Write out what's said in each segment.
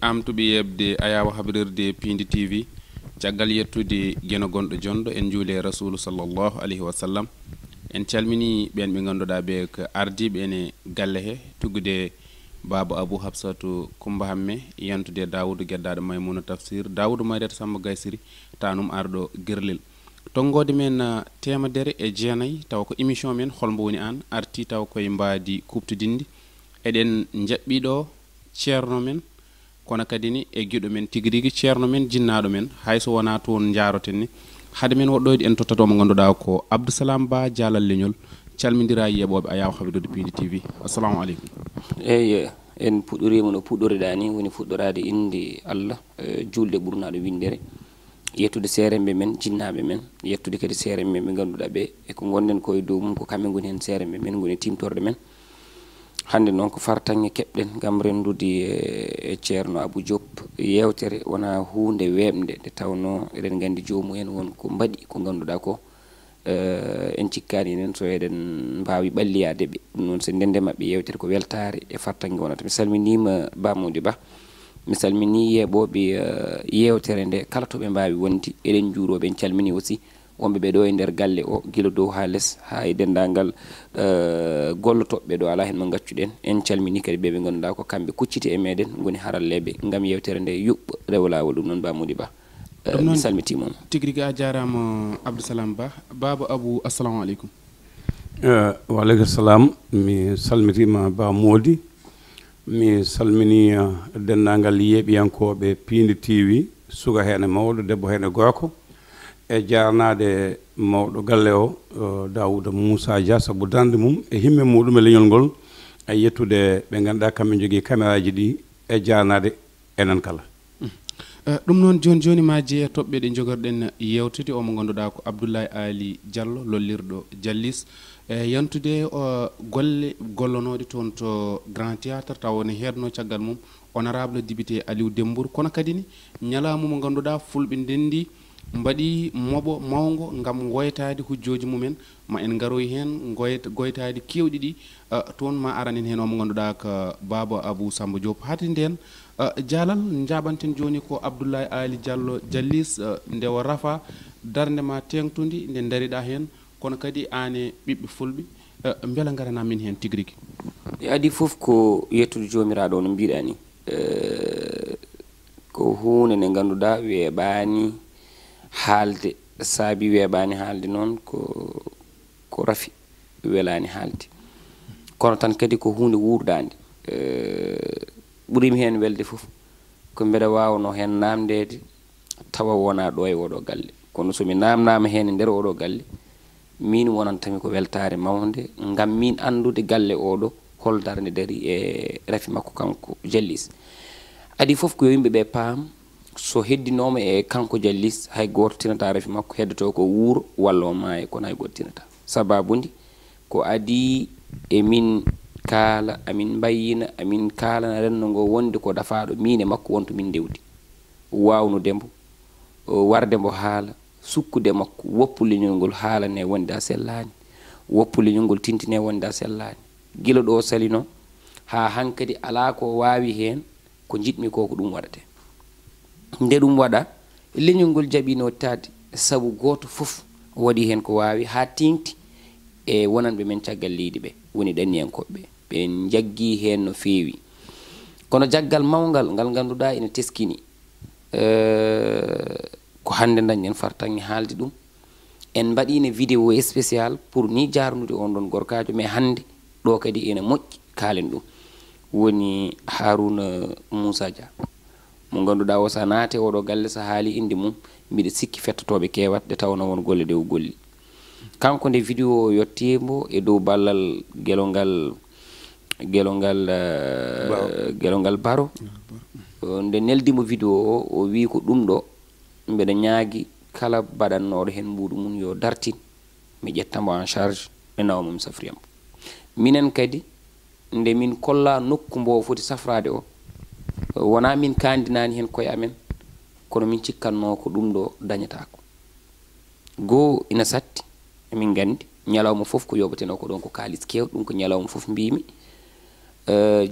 amtuɓe yebde ayawa habrirde Pindi TV caggal yettude geno gonɗo jondo en juule rasulu sallallahu alayhi wa sallam en calmini ɓen ɓe ganduɗa ɓe ko ardiɓe ene galle he tuggude baba abou habsatu coumba hamme yantude dawoudou gueddaɗo maymouna tafsir dawoudou maydata samba gaysiri tanum arɗo guerlel tongode men temedere e jeenayyi taw ko émission men hol mbo woni an arti taw koye mbadi kuptodinde eɗen jaɓɓiɗo ceerno men kono kadi ni e giɗo men tigi rigi ceerno men jinnaɗo men hayso wona toon jaaroten ni hade men woɗɗoyde en tottato mo ganduɗa ko Abdoussalam Ba Dialal leñol calmidira yeɓoɓe ayaw habdude Pindi TV assalamu aleykum. Eyi en puɗɗorima no puɗɗoriɗa ni woni fuɗɗorade inde Allah julde ɓurnaɗo windere yettude seeremɓe men jinnaɓe men yettude kadi seeremɓe ɓe ganduɗa ɓe e ko gonɗen koye dow mum ko kamɓe goni hen seeremɓe men goni timtorde men hande noon ko fartange keɓɗen gam rendude e ceerno Abou Diop yewtere wona hunde weɓde nde tawno eɗen gandi jomum en won ko mbaɗi ko ganduɗa ko en cikkani enen so eɗen mbawi ɓalliyadeɓe ɗum noon so ndende mabɓe yewtere ko weltare e fartange wonata mi salminima Ba Mody Ba mi salmini yeɓoɓe yewtere nde kala to ɓe mbawi wondi eɗen juuroɓe en calmini aussi wonɓe ɓe ɗo e nder galle o guila dow ha less ha e dendagal gollotoɓe ɗo ala hen mo gaccuɗen en calmini kadi ɓe ganduɗa ko kamɓe kucciti e meɗen goni haralleɓe gam yewtere nde yuɓɓa rewa lawol ɗum noon Ba Mody Ba mi salmitimon tigui rigui a jarama Abdoussalam Ba baba Abou assalamu aleykum. Waaleykum salam mi salmitima Ba Mody mi salmini dendagal yeeɓiyankoɓe Pindi TV suka hen e mawɗo debbo hen e gorko e jarnade mawɗo galle o Daouda Moussa Dia sabu dande mum e himme muɗum e leñol ngol e yettude ɓe ganduɗa kamɓe jogui caméra ji ɗi e jarnade enen kala ɗum noon joni joni ma jeeya toɓɓe ɗe jogorɗen yewtude omo ganduɗa ko Abdoulaye Ali Diallo lollirɗo Diallis e yantude golle gollonoɗe toon to Grand Théâtre taw ne heedno caggal mum honorable député Aliou Dembour kono kadi ni ñalamu mo ganduɗa fulɓe ndendi mbaɗi moɓo mawgo gam goytade hujjoji mumen ma en garoy hen goytade kewɗi ɗi toon ma aranen hen omo ganduɗa ko baba Abou Samba Diop hade nden Dialal jaɓanten joni ko Abdoulaye Ali Diallo Diallis nde o rafa darde ma tengtude nde daariɗa hen kono kadi ane ɓiɓɓe fulɓe beela garana min hen tigui rigui e adi foof ko yettude jomiraɗo no mbiɗa ni ko hunde nde ganduɗa weeɓani haalde saabi weeɓani haalde noon ko rafi welani haalde kono tan kadi ko hunde wurdade ɓuurimi hen welde foof ko mbeɗa wawno hen namdede tawa wona ɗo e oɗo galle kono somi namnama hen e nder oɗo galle min wonantami ko weltare mawde gam min andude galle oɗo hol darde dari e rafi makko kanko Diallis adi foof ko yimɓeɓe paam so heddinoma e kanko Diallis hay goto tinata rafi makko heddoto ko wuuro walla o maayo kono hay goto tinata sababude ko adi e min kaala amin mbayina amin kaalana renno ngo wonde ko dafaɗo min e makko wonto min dewdi wawnudemo warde mbo haala sukkude makko woppu leñol ngol haalane wonde a sellani woppu leñol ngol tintine wonde a sellani gila ɗo salino ha hankadi ala ko wawi hen ko jiɗmi ko ɗum waɗate nde ɗum waɗa leñol ngol jaɓino tade saabu goto foof waɗi hen ko wawi ha tingti e wonanɓe men caggal leydi ɓe woni ɗanniyankoɓe ɓe jaggi hen no fewi kono jaggal mawgal ngal ganduɗa ene teskini ko hande dañen fartange haalde ɗum en mbaɗino vidéo spécial pour ni jarnude on ɗon gorkajo mais hande ɗo kadi ene moƴƴi kaalen ɗum woni Harouna Moussa Dia mo ganduɗa o sa naate oɗo galle sa haali inde mum mbiɗa sikki fettotoɓe kewat de tawno won golle de o golli kanko nde vidéo o yettimo e dow ballal gelongal baro nde neldimo vidéo o wi ko ɗum ɗo mbeɗa ñaagui kala baɗannoɗo hen mbuɗu mum yo dartin mi ƴettamo en charge mi nawamo mi safriyamo minen kadi nde min kolla nokku mbo foti safrade o wona min kandinani hen koye amen kono min cikkanno ko ɗum ɗo dañatako goo ina satti emin gandi ñalawma foof ko yoɓateno ko ɗon ko kalis kew ɗum ko ñalawma foof mbimi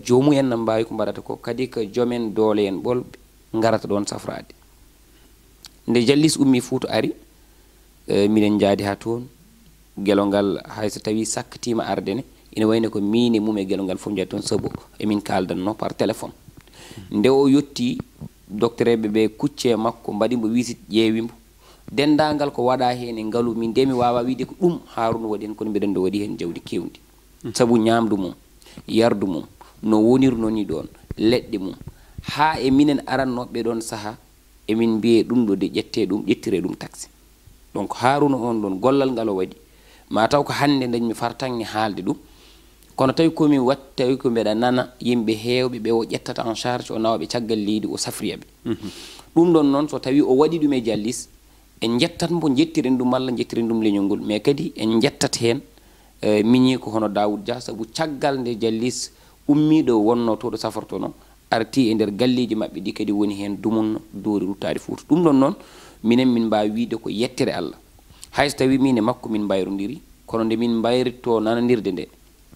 joomu en mbawi ko mbaɗata ko kadi ko joomen doole en ɓolɓe garata ɗon safrade nde jallis ummi fuu to ari minen jaadi ha toon gelo ngal hayso tawi sakkatima ardene ina wayno ko min e mum e gelo ngal fof jaadi toon saabu emin kaldanno par téléphone nde o yetti docteur eɓe ɓe kucce makko mbaɗimo visite ƴeewimo dendagal ko waɗa hen e ngaalu min nde mi wawa wiide ko ɗum Haruna waɗi hen kono mbiɗen ɗo waɗi hen jawdi kewdi saabu ñamdu mum yardu mum no wonirno ni ɗon leɗɗe mum ha e minen arannoɓe ɗon saaha emin mbiye ɗum ɗo de ƴette ɗum ƴettire ɗum taxi donc Haruna on ɗon gollal ngal o waɗi ma taw ko hande dañmi fartange haalde ɗum kono tawi komin watti tawi ko mbeɗa nana yimɓe heewɓe ɓe o ƴettata en charge o nawaɓe caggal leydi o safriyaɓe ɗum ɗon noon so tawi o waɗi ɗum e jallis en jettat mbo jettiren ɗum walla jettiren ɗum leñol ngol mais kadi en jettat hen miñi ko hono Daoud Dia saabu caggal nde jallis ummiɗo wonno to ɗo safortono arti e nder galleji maɓɓe ɗi kadi woni hen dumunno doori ruttade Fouta ɗum ɗon noon minen min mbawi wiide ko yettere Allah hayso tawi min e makko min mbayrodiri kono nde min mbayrito nanadirde nde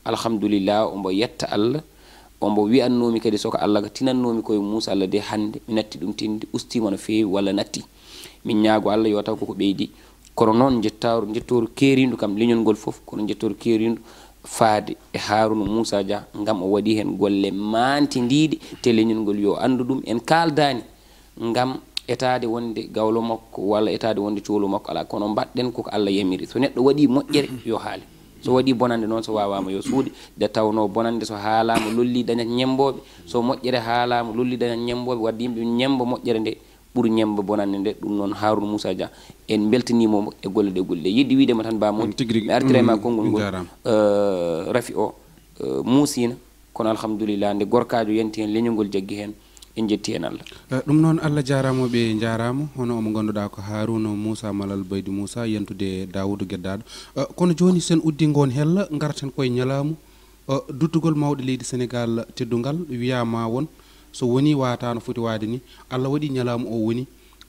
alhamdulillah ombo yetta Allah ombo wi'annomi kadi soko Allah ko tinannomi koye Moussa Allah de hande mi natti ɗum tinde ustima no fewi walla natti min ñaago Allah yo taw koko ɓeydi kono noon jettoru keerindu kam leñol ngol fof kono jettoru keerindu faade e Haruna Moussa Dia ngam o waɗi hen golle mantidiɗe te leñol ngol yo andu ɗum en kaldani ngam etade wonde gawlo makko walla etade wonde coolo makko ala kono mbaɗɗen koko Allah yamiri so neɗɗo waɗi moƴƴere yo haali so waɗi bonande noon so wawama yo suuɗe nde tawno bonande so haalama lolli dañat ñemboɓe so moƴƴere haalama lolli dañat ñemboɓe wadde yimɓe ñemba moƴƴere nde ɓuuri ñemba bonande nde ɗum noon Haruna Moussa Dia en beltanimo e golle ɗe golle yidde widema tan Ba Mody mi artirema konngol ngol rafi o muusina kono alhamdulillah nde gorkajo yanti hen leñol ngol jaggi hen en jetti hen Allah ɗum noon Allah jarama ɓe jarama hono omo ganduɗa ko Haruna Moussa Malal Baydi Moussa yentude Daoudou Gueddado kono joni sen uddi gon hella garten koye ñalamu duttugol mawɗo leydi Sénégal teddugal wiyama won so woni wata no foti wade ni Allah waɗi ñalamu o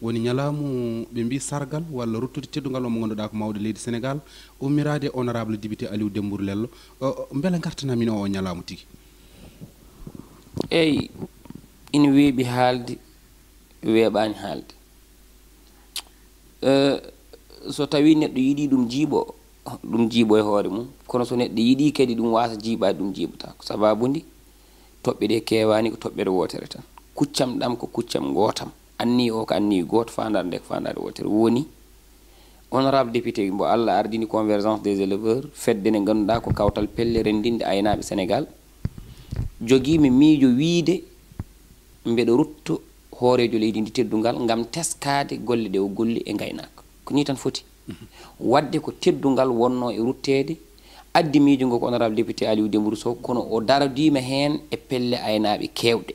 woni ñalamu ɓe mbi sargal walla ruttude teddugal omo ganduɗa ko mawɗo leydi Sénégal ummirade honorable député Aliou Dembourou Lello beele gartanamin o ñalamu tigui eyyi ina weeɓi haalde weeɓani haalde so tawi neɗɗo yiiɗi ɗum jiiɓo e hoore mum kono so neɗɗo yiiɗi kadi ɗum wasa jiiɓade ɗum jiiɓata ko sababude toɓɓe ɗe kewani ko toɓɓere wotere tan kuccam ɗam ko kuccam gootam anni o ko anni goto fandare nde ko fandare wotere woni honorable député mbo Allah ardini convergence des éleveurs fedde nde ganduɗa ko kawtal pelle rendinde aynaɓe Sénégal joguimi miijo wiide mbeɗo rutto hoorejo leydi ndi teddungal ngam teskade golle ɗe o golli e gaynaka ko ni tan foti wadde ko teddungal wonno e ruttede addi miijo ngo ko honorable député Aliou Dembourou Sow kono o daradima hen e pelle aynaɓe kewɗe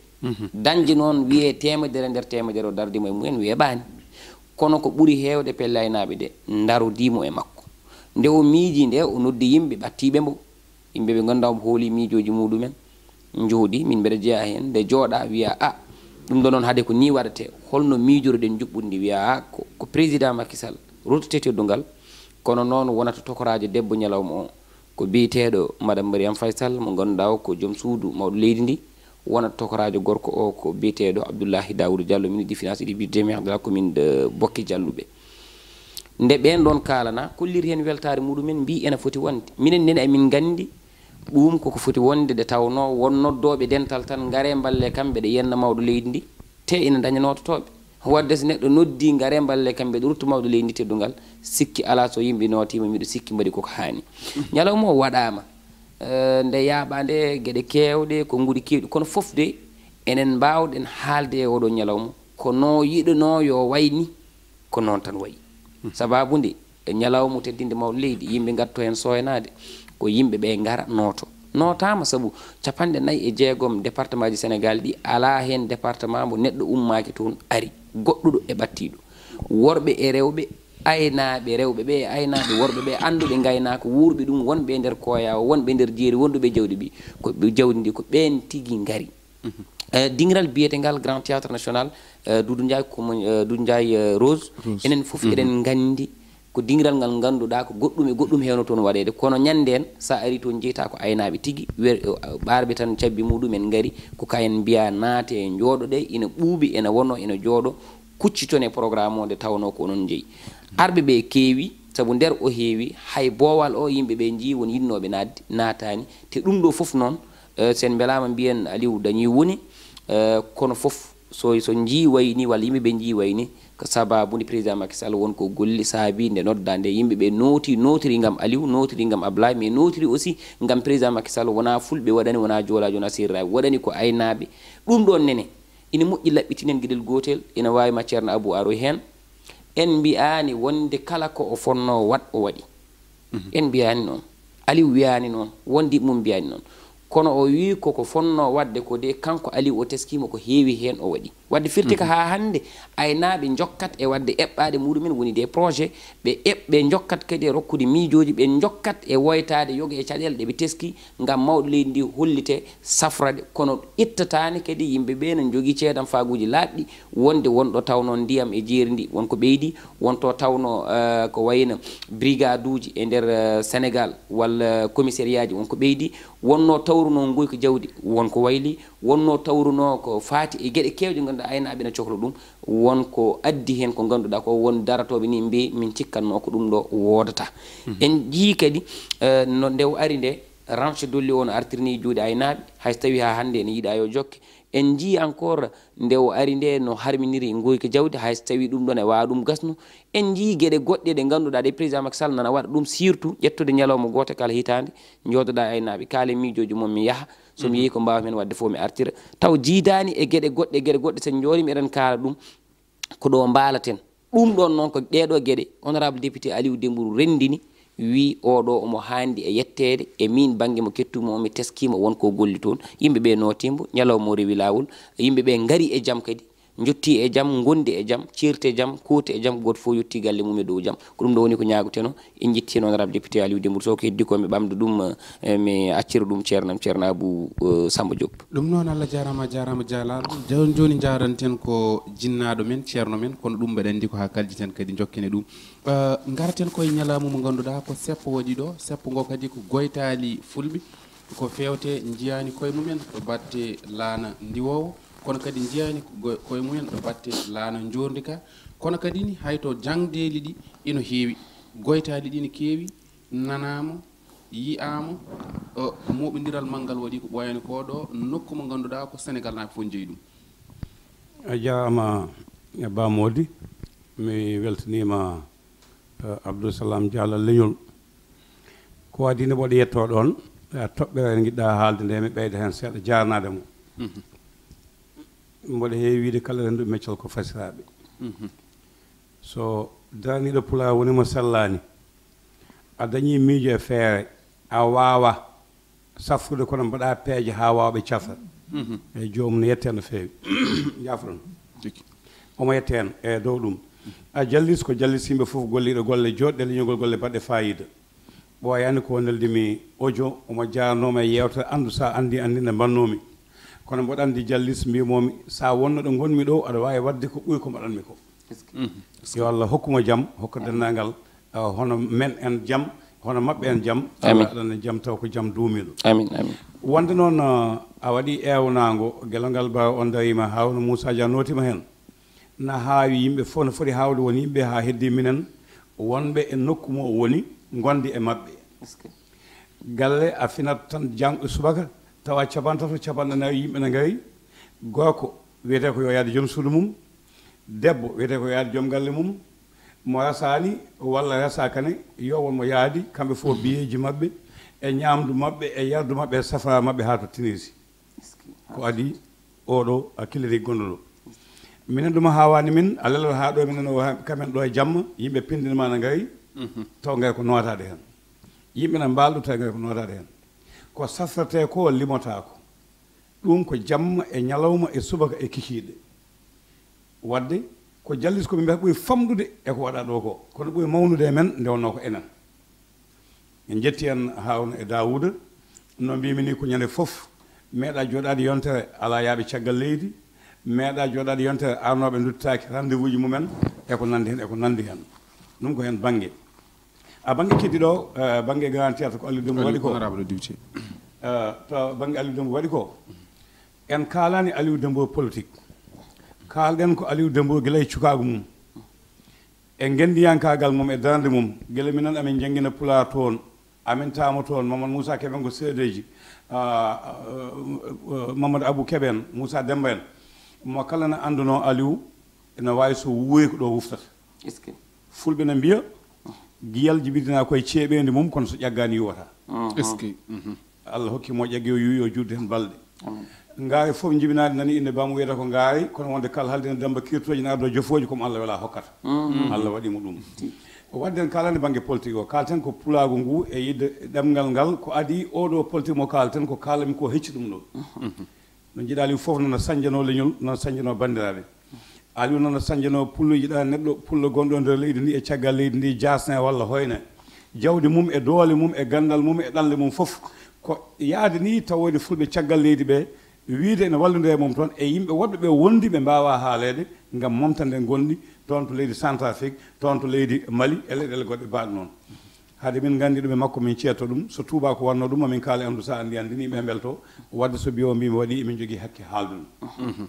dañde noon wiye temedere nder temedere o dardima e mumen weeɓani kono ko ɓuuri hewde pelle aynaɓe ɗe darodimo e makko nde o miiji nde o noddi yimɓe ɓattiɓe mbo yimɓe ɓe ganduɗa mo hooli miijoji muɗumen jooɗi min mbeɗa jeeya hen nde jooɗa wiya ɗum ɗo noon haade ko ni waɗate holno miijoroɗen juɓɓudi wiya ko président Macky Sall ruttate teddungal kono noon wonata tokorajo debbo ñalawma o ko biyeteɗo madame Mariame Faye Sall mo ganduɗa o ko joom suudu mawɗo leydi ndi wonata tokorajo gorko o ko biyeteɗo Abdoulahi Daoudou Diallo ministre des finances et du budget maire de la commune de Bokke Dialluɓe nde ɓen ɗon kalana kolliri hen weltare muɗumen mbi ena foti wonde minen nene emin gandi ɗum koko foti wonde de tawno won noddoɓe dental tan ngare mballe kamɓe ɗe yenna mawɗo leydi ndi te ina daña nototoɓe wadde so neɗɗo noddi ngare mballe kamɓe ɗe rutto mawɗo leydi ndi teddungal sikki ala so yimɓe notima miɗo sikki mbaɗi koko hani ñalawma o waɗama nde yaaɓande gueɗe kewɗe ko guuri kewɗi kono foof de enen mbawɗen haalde e oɗo ñalawma ko no yiɗano yo wayni ko noon tan wayi sababude ñalawma teddinde mawɗo leydi yimɓe gatto hen soynade ko yimɓe ɓe ngara notama saabu 46 département ji Sénégal ɗi ala hen département mo neɗɗo ummaki toon ari goɗɗuɗo e ɓattiɗo worɓe e rewɓe aynaɓe rewɓe ɓe e aynaɓe worɓe ɓe anduɓe gaynaka wurɓe ɗum wonɓe nder koyawo wonɓe nder jeeri wonduɓe jawdi ɓi ko jawdi ndi ko ɓen tigui gaari dingiral biyetegal grand théâtre national Doudou Ndiaye Rose enen foof eɗen gandi ko dingiral ngal ganduɗa ko goɗɗum e goɗɗum hewno toon waɗede kono ñanden sa ari toon jeyta ko aynaɓe tigui ɓarɓe tan cabbi muɗumen gaari ko kayen mbiya naate e jooɗoɗe ina ɓuuɓi ina wonno ina jooɗo kuccitone programme o nde tawno ko onon jeeyi arɓe ɓe keewi saabu nder o heewi hay boowal o yimɓeɓe jii won yinnoɓe naatani te ɗum ɗo foof noon sen belama mbiyen Aliou dañi woni kono foof so jii wayni walla yimɓeɓe jii wayni ko sababude président Macky Sall wonko golli saabi nde nodda nde yimɓeɓe notiri gam Aliou notiri gam Ablaye mais notiri aussi gam président Macky Sall wona fulɓe waɗani wona joolajo wona sirraɓe waɗani ko aynaɓe ɗum ɗon nene ina moƴƴi laɓɓitinen gueɗel gotel ina wawi ma ceerno Abou aro hen en mbiyani wonde kala ko o fonno wat o waɗi en mbiyani noon Aliou wiyani noon wondi mum mbiyani noon kono o wi koko fonno wadde ko de kanko Aliou o teskima ko heewi hen o waɗi wadde firti ka ha hande aynaɓe jokkat e wadde eɓɓade muɗumen woni des projet ɓe jokkat kadi e rokkude miijoji ɓe jokkat e woytade yoga e caɗele ɗeɓe teski gam mawɗo leydi ndi hollite safrade kono ittatani kadi yimɓeɓe ne jogui ceedam faguji laaɓɗi wonde wonɗo tawno ndiyam e jeeri ndi wonko ɓeydi wonto tawno ko wayno brigade uji e nder Sénégal walla commissariat ji wonko ɓeydi wonno tawruno guyko jawdi wonko wayli wonno tawruno ko faati e gueɗe kewɗe ganduɗa aynaɓe ne cohla ɗum wonko addi hen ko ganduɗa ko won daratoɓe ni mbi min cikkanno ko ɗum ɗo wodata en jii kadi no nde ari nde ranche dolli o no artirni juuɗe aynaɓe hay so tawi ha hande ne yiiɗa yo jokke en jii encore nde o ari nde no harminiri guyko jawdi hay so tawi ɗum ɗon e wawa ɗum gasnu en jii gueɗe goɗɗe ɗe ganduɗa ɗe président Macky Sall nana waɗa ɗum surtout ƴettude ñalawma goto kala hitande joodoɗa aynaɓe kaale miijoji mum mi yaaha somi yeehi ko mbawa men wadde fof mi artira taw jiidani e gueɗe goɗɗe sen joorimi eɗen kaala ɗum ko ɗo mbalaten ɗum ɗon noon ko ɗeɗo gueɗe honorable député Aliou Dembourou rendini wi oɗo omo handi e yettede e min banggue mo kettuma mi teskima wonko golli toon yimɓeɓe notimbo ñalawma o rewi lawol yimɓeɓe gaari e jaam kadi jotti e jaam gondi e jaam cirte e jaam kuute e jaam goto fof yetti galle mum e dow jaam ko ɗum ɗo woni ko ñagoteno en jetti hen honorable député Aliou Dembourou Sow ko heddi ko mi ɓamde ɗum mi accira ɗum ceernam ceerno Abou Samba Diop ɗum noon Allah jarama jaalaɗo joni jaranten ko jinnaɗo men ceerno men kono ɗum mbeɗa andi ko ha kaljiten kadi jokkene ɗum garaten koye ñalamu mo ganduɗa ko seppo waɗi ɗo seppo ngo kadi ko goytali fulɓe ko fewte jiyani koye mumen ɗo batte laana ndiwowo kono kadi jiyani koye mumen ɗo batte laana jordika kono kadi ni hayto jangdeli ɗi ino heewi goytali ɗi ne keewi nanama yiyama moɓodiral manggal waɗi ko ɓoyani ko ɗo nokku mo ganduɗa ko Sénégal naɓe fof jeeyi ɗum a jarama Ba Mody mi weltanima Abdou Salam Diallo leñol ko wadi ne mboɗo yetto ɗon toɓɓere giɗɗa haalde nde mi ɓeyda hen seeɗa jarnade mo mboɗo heewi wiide kala renduɓe meccal ko fasiraɓe so daraniɗo Pulaar wonimo sellani a dañi miijo e feere a wawa safrude kono mbaɗa peeje ha wawɓe cafra e jomum no yette no feewi jafron omo yette hen e dow ɗum a jallis ko jallis yimɓe fof golliɗo golle joɗɗe leñolgol golle baɗɗe fayida ɓoyani ko neldimi audio omo jarnoma e yewtere andu sa andi nde mbannomi kono mboɗo andi jallis mbimomi sa wonno ɗo gonmi ɗo aɗa wawi wadde ko ɓuuri ko mbaɗanmi ko yo Allah hokkuma jaam hokka dendagal hono men en jaam hono mabɓe en jaam aɗane jaam taw ko jaam duumiɗo amin amin wonde noon a waɗi ewnago guelongal ba on darima hawno Moussa Dia notima hen na haawi yimɓe fof no foti hawde woni yimɓe ha heddi minen wonɓe e nokku mo woni gondi e mabɓe galle a finat tan jangɗo subaka tawa capantato capanɗe nayi yimɓe ne gari gorko wiyete ko yo yaade joom suudu mum debbo wiyete ko yaade joom galle mum mo rasani walla rasakane yo wonmo yaadi kamɓe fof biyeji mabɓe e ñamdu mabɓe e yardu mabɓe e safara mabɓe ha to tinisi ko adi oɗo hakkilliri gonɗo ɗo minen ɗum hawani min alelo ha ɗo minen kamen ɗo e jamma yimɓe pindinma ne gari taw gay ko notade hen yimɓe ne mbalɗo taw gay ko notade hen ko safrate ko limotako ɗum ko jamma e ñalawma e subaka e kikiɗe wadde ko jallis koɓe mbiyata ɓuuri famɗude e ko waɗa ɗo ko kono ɓuuri mawnude e men nde wonno ko enen en jetti en Harouna e Daouda no mbimi ni ko ñande fof meeɗa joɗade yontere ala yaaɓe caggal leydi meeɗa joɗade yontere arnoɓe duttaki rendez-vous ji mumen eko nandi hen ɗum ko hen banggue a bange keddiɗo bange garantiata ko Aliou Dembo waɗi ko honorable député to bange Aliou Dembo waɗi ko en kalani Aliou Dembo politique kalɗen ko Aliou Dembo guila e cukagu mum e gendiyankagal mum e darde mum guila minen amin jangguina Pulaar toon amin tamo toon Mamadou Moussa Keɓen ko seedeji Mamadou Abou Keɓen Moussa Demba en mo kala ne anduno Aliou ene wawi so wuoyi ko ɗo wuftata fulɓe ne mbiya giyal jibidina koye ceeɓede mum kono so ƴaggani yuwata est ce que Allah hokkimo ƴaggi o yuwi o judde hen balɗe ngaari fof jibinade nani inde bam wiyata ko ngaari kono wonde kala haldine Demba kirtoji naɗo jofoji comme Allah wela hokkata Allah waɗimo ɗum wadden kalande banggue politique o kalten ko pulago ngu e yidde ɗemgal ngal ko adi oɗo politique mo kalten ko kalami ko hecci ɗum ɗo no jiiɗa Aliou fof nono sañjano leñol nono sañjano bandiraɓe Aliou nono sañjano pullo yiɗa neɗɗo pullo gonɗo nder leydi ndi e caggal leydi ndi jasne walla hoyne jawdi mum e doole mum e gandal mum e ɗalle mum fof ko yaade ni tawode fulɓe caggal leydi ɓe wiide ene wallodiri e mum toon e yimɓe woɗɓe ɓe wondi ɓe mbawa haalede ngam momtande gonɗi toon to leydi Centrafrique toon to leydi Mali e leyɗele goɗɗe mbaɗe noon haade min gandi ɗum e makko min ceetto ɗum so tuuba ko wanno ɗum amin kaala andu sa andi andini ɓe belto wadde so mbiyo mbimi waɗi emin jogui hakke haalde ɗum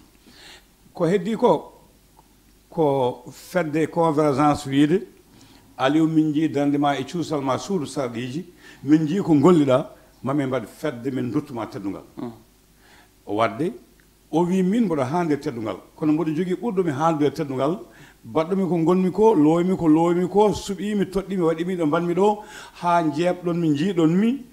ko heddi ko fedde convergence wiide Aliou min jii dandema e cuusal ma suudu sarɗiji min jii ko golliɗa mamin mbaɗ fedde min duttuma teddugal o wadde o wi min mboɗo haande teddugal kono mboɗo jogui ɓurɗomi haaldude teddugal baɗɗomi ko gonmi ko lowomi ko suɓimi toɗɗimi waɗimi ɗo mbanmi ɗo ha jeebɗon mi jiiɗon mi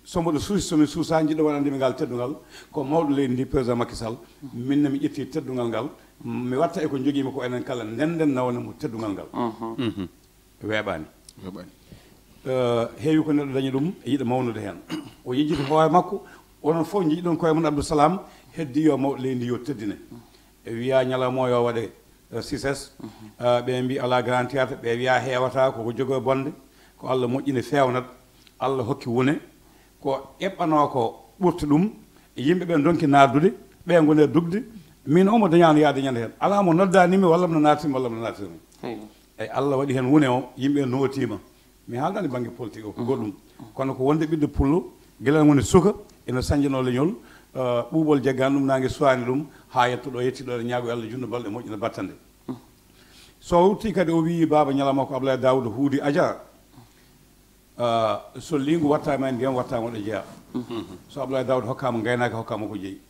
so mboɗo suusi somi suusa jiɗɗo waɗandemi ngal teddugal ko mawɗo leydi ndi président Macky Sall minne mi ƴetti teddugal ngal mi watta e ko joguimi ko enen kala ndenden nawne mo teddugal ngal weeɓani heewi ko neɗɗo dañi ɗum e yiɗa mawnude hen o yejjiti hoore makko onon fof jiiɗon koye mon Abdou Salam heddi yo mawɗo leydi yo teddine e wiya ñalawma yo waɗe 6S ɓe mbi ala grand théâtre ɓe wiya heewata koko jogo bonde ko Allah moƴƴini fewnat Allah hokki wone ko eɓɓano ko ɓurta ɗum yimɓe ɓe donki nardude ɓe gone dugde min omo dañano yaade ñande hen ala mo noddanimi walla mo natima walla mo natirmi eyyi Allah waɗi hen wone o yimɓe notima mi haaldani banggue politique o ko goɗɗum kono ko wonde ɓiɗɗo pullo guila woni suka ene sañjano leñol ɓuuɓol jaggani ɗum nangue suwani ɗum ha yettoɗo yettiɗo e ñaago Allah junno balɗe moƴƴina battande so wutti kadi o wi baba ñalama ko Ablaye Daouda huudi Adja so lingu wattama e ndiyam wattama ɗo jeeya so Ablaye Daouda hokkama gaynaka hokkama ko jeeyi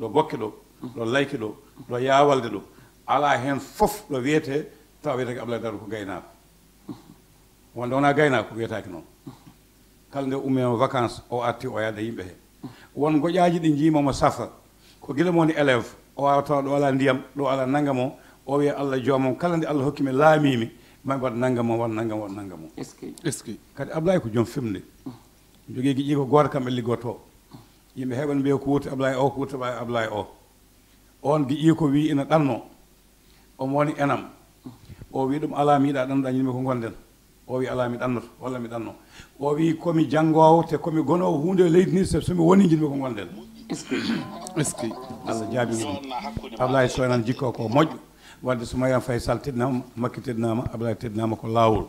ɗo bokke ɗo ɗo layki ɗo ɗo yawalde ɗo ala hen fof ɗo wiyete taw wiyete ko Ablaye Daouda ko gaynako wonde wona gaynako wiyetake noon kala nde ummima vacance o arti o yaada yimɓe he won goƴaji ɗi jiimamo safra ko guila moni élève o wawa tawa ɗo ala ndiyam ɗo ala naggam o wiya Allah joomum kala nde Allah hokkimi laamimi mami waɗa naggam o waɗa naggam waɗa naggam o est ce que kadi Ablaye ko joom femde jogui guiƴi ko goto kamɓe liggoto yimɓe heɓan mbiya ko wuurti Ablaye o ko wuurti Ablaye o on guiƴi ko wi ina ɗanno omo woni enam o wi ɗum ala mi yiɗa ɗannoɗa ñinmi ko gonden o wi ala mi ɗannoto walla mi ɗanno o wi komi janggowo te komi gonowo hunde leydi ni somi woni jinmi ko gonden est ce que Allah jaabi ɗum Ablaye soynan jikko ko moƴƴo wadde so Mariame Faye Sall teddinama Makky teddinama Ablaye teddinama ko lawol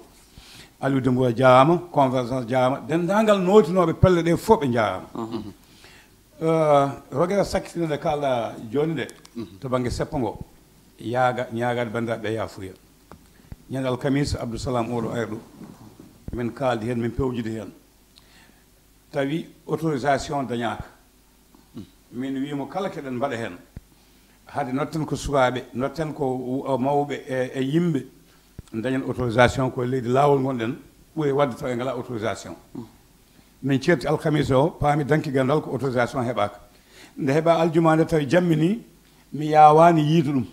Aliou Dembo jaama convergence jaama dendagal notinoɓe pelle ɗe fof ɓe jaama rogere sakkitinede kalɗa joni de to banggue seppo ngo ñagade bandiraɓe yafuya ñande alkamisa Abdou Salam oɗo ayɗo min kaldi hen min pewjide hen tawi autorisation dañaka min wimo kala keɗen mbaɗa hen haade notten ko sukaɓe notten ko mawɓe e yimɓe dañen autorisation koye leydi lawol gonɗen ɓuuri wadde taw e ngala autorisation min certi alkamisa o paami danki gandal ko autorisation heɓaka nde heeɓa aljuma nde tawi jammi ni mi yawani yiidu ɗum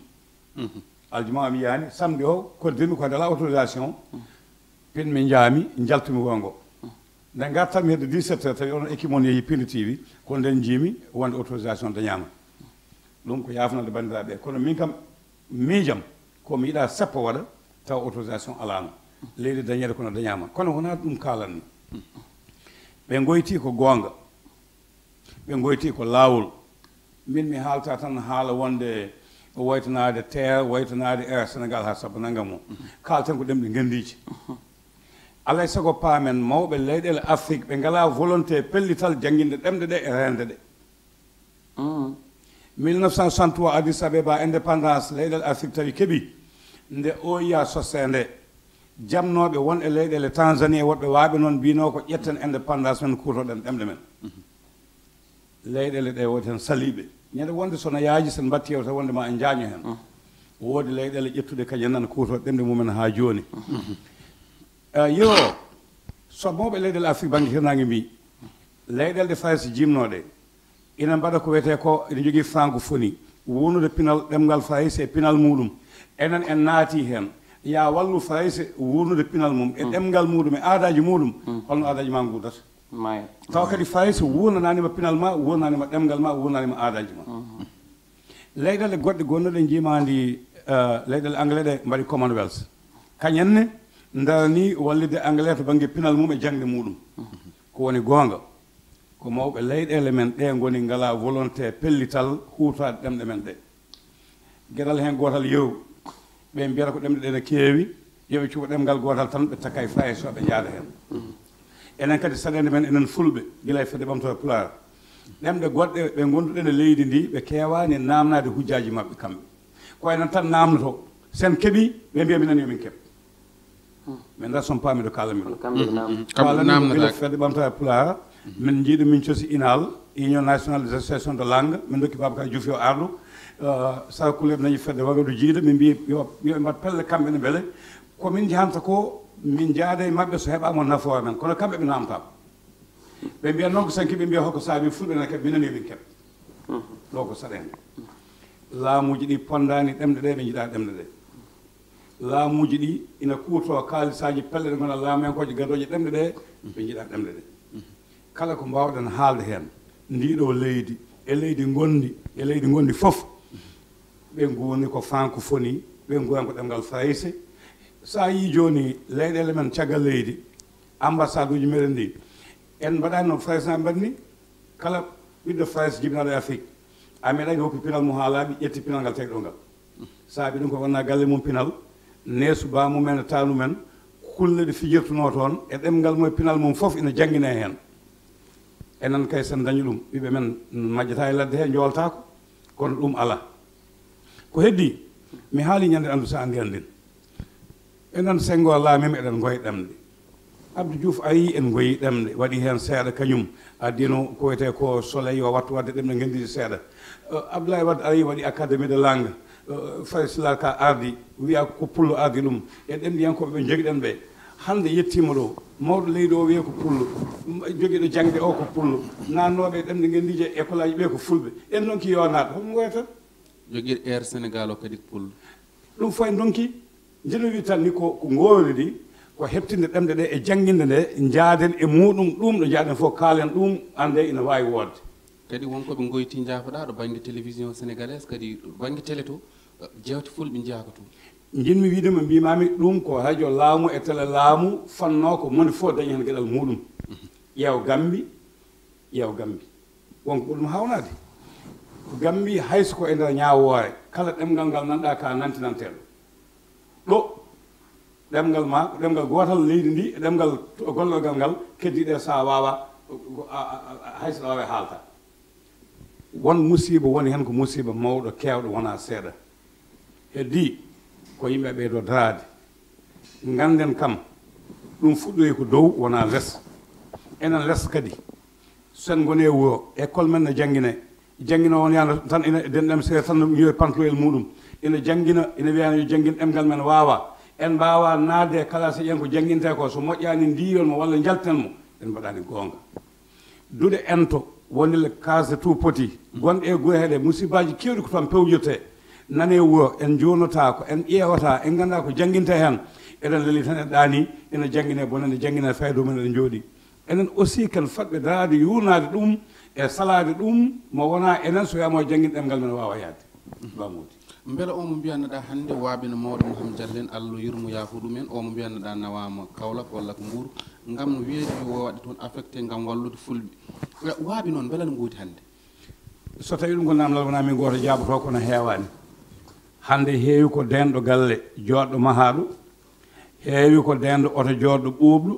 aljuma mi yiyani samedi o koddirmi ko ndela autorisation pin mi jaami jaltumi wongo nde gartanmi hedde 17 heures tawi onon équipe mon yeehi Pindi TV ko nden jiimi wonde autorisation dañama ɗum ko yafnode bandiraɓe kono min kam miijam komi yiiɗa sappo waɗa taw autorisation alano leydi dañede kono dañama kono wona ɗum kalanni ɓe goyti ko gonga ɓe goyti ko lawol min mi haalta tan haala wonde waytanade terre waytanade air Sénégal ha saabu naggam o kalten ko ɗemɗe gandiji alay sago paamen mawɓe leyɗele Afrique ɓe ngala volonté pellital janginde ɗemɗe ɗe e rende ɗe 1963 Addis Abeba indépendance leyɗele Afrique tawi keɓi nde o yiya sosse nde jamnoɓe won e leyɗele Tanzanie woɓɓe waaɓe noon mbino ko ƴetten indépendance men kuutoɗen ɗemɗe men leyɗele ɗe woni hen saliɓe ñande wonde sono yaaji sen batti yewta wonde ma en jaaño hen woodi leyɗele ƴettude kañum nan kuuto ɗemɗe mumen ha joni yo so mawɓe leyɗele Afrique banggue hirnangue mbi leyɗele ɗe France jimnoɗe ina mbaɗa ko wiyete ko ene jogui francophonie wonude pinal ɗemgal France e pinal muɗum enen en naati hen ya wallu France wurnude pinal mum e ɗemgal muɗum e aadaji muɗum holno aadaji ma gudata taw kadi France wurnananima pinal ma wurnanima ɗemgal ma wurnanima aadaji ma leyɗele goɗɗe gonnoɗe jimandi leyɗele anglais ɗe mbaɗi commonwealth kañenne darani wallide anglais to banggue pinal mum e jangde muɗum ko woni gonga ko mawɓe leyɗele men ɗe goni ngala volonté pellital huutade ɗemɗe men ɗe gueɗal hen gotal yew ɓe mbiyata ko ɗemɗe ɗe ne keewi yoɓe cuɓa ɗemgal gotal tan ɓe taka e France o ɓe jaada hen enen kadi saɗede men enen fulɓe gila e fedde ɓamtore Pulaar ɗemɗe goɗɗe ɓe gonduɗen e leydi ndi ɓe kewani namnade hujjaji mabɓe kamɓe ko enen tan namdoto sen keeɓi ɓe mbiya minen yomin keeɓ min darson paamiɗo kalamiɗo kalamiɗo gila fedde ɓamtore Pulaar min jiiɗo min coosi inal union nationale des associations de langue min dokki Babacar Diouf yo ardu sakuleɓe nañi fedde wagaɗo jiiɗo min mbi yoɓe mbat pelle kamɓe ne beele komin jahanta ko min jaada e maɓɓe so heɓama nafoore men kono kamɓe ɓe namtama ɓe mbiya noon ko sanki ɓe mbiya holko saabi fulɓe ne keɓ minen yomin keɓ ɗo ko saɗende laamuji ɗi pondani ɗemɗe ɗe ɓe jiiɗa ɗemɗe ɗe laamuji ɗi ina kuuto kaalisaji pelle ɗe gona laamuyankoje gadoje ɗemɗe ɗe ɓe jiiɗa ɗemɗe ɗe kala ko mbawɗen haalde hen ndiɗo leydi e leydi gondi fof ɓe goni ko francophonie ɓe goni ko ɗemgal France sa yi joni leyɗele men caggal leydi ambassade uji meɗen ndi en mbaɗani no France na mbaɗni kala ɓiɗɗo France jibinaɗo e Afrique a meeɗani hokki pinal mum ha laaɓi ƴetti pinal ngal tagi ɗo ngal saabi ɗum ko wonna galle mum pinal neesu bamumen e tanumen kulle ɗe fijirtuno toon e ɗemgal mum e pinal mum fof ina jangguine hen enen kay sen dañi ɗum ɓiɓe men majjata e ladde he joltako kono ɗum ala ko heddi mi haali ñande andu sa andi andin enen Senghor laamima eɗen goye ɗemde Abdou Diouf ari en goyi ɗemde waɗi hen seeɗa kañum addino ko wiyete ko soleil o wattu wadde ɗemɗe gendiji seeɗa Abdoulaye Wade ari waɗi académie de langue Faye Sylla ka ardi wiya ko pullo ardi ɗum e ɗemɗiyankoɓe ɓe joguiɗen ɓe hande yettima ɗo mawɗo leydi o wiye ko pullo joguiɗo jangde o ko pullo nannoɓe ɗemɗe gendiji école aji ɓe ko fulɓe en donki yonaɗo homo goyata joguiɗo air Sénégal o kadi pullo ɗum fo en donki jeno wi tan ni ko gowri ɗi ko heɓtinde ɗemɗe ɗe e jangguinde nde jaaden e muɗum ɗum ɗo jaaden fof kaalen ɗum ande ina wawi wodde kadi wonkoɓe goyti jaafoɗa ɗo banggue télévision sénégalaise kadi banggue télé to jewte fulɓe jeeyaka to jinmi wiidema mbimami ɗum ko radio laamu e télé laamu fanno ko moni fof dañi hen gueɗal muɗum ƴeew Gambi wonko ɓurɗum hawnade Gambi hayso ko e nder ñawoore kala ɗemgal ngal nanɗa ka nantinanteɗo ɗo ɗemgal ma ko ɗemgal gotal leydi ndi e ɗemgal gollorgal ngal keddiɗe sa wawa hayso ɗo wawe haalta won musiba woni hen ko musiba mawɗo kewɗo wona seeɗa heddi ko yimɓe ɓeydo darade ganden kam ɗum fuɗɗoyi ko dow wona less enen less kadi sen goni e wuro école men ne jangguina on yana tan ina denɗam seeɗa tan yoyi pantloyel muɗum ina jangguina ina wiyano yo jangguin ɗemgal men wawa en mbawa nadde e classe ƴen ko jangguinte ko so moƴƴani ndiyonmo walla jaltenmo en mbaɗani gonga duɗe ento wonile kasde tout poti gonɗe e guure heɗe musibaji kewɗi ko toon pewjirte nane wuro en jonota ko en ƴewata en ganda ko jangguinte hen eɗen leeli tan en ɗani ina jangguine bonande jangguine faydo men eɗen jooɗi enen aussi ken fatɓe darade yurnade ɗum e salade ɗum mo wona enen so wiyama jangguin ɗemgal men wawa yaade Ba Mody beele omo mbiyannoɗa hannde waabino mawɗo Mouhamed Diallo en Allah yurmo yaafo ɗumen omo mbiyannoɗa nawama Kaolack walla ko Mbour ngam no weedi yo waɗe toon affecté ngam wallude fulɓe waabi noon beele no gooti hannde so tawi ɗum ko namdal wona min goto jaaboto kono heewani hande heewi ko denɗo galle joɗɗo mahaɗo heewi ko dendo oto joɗɗo ɓuuɓɗo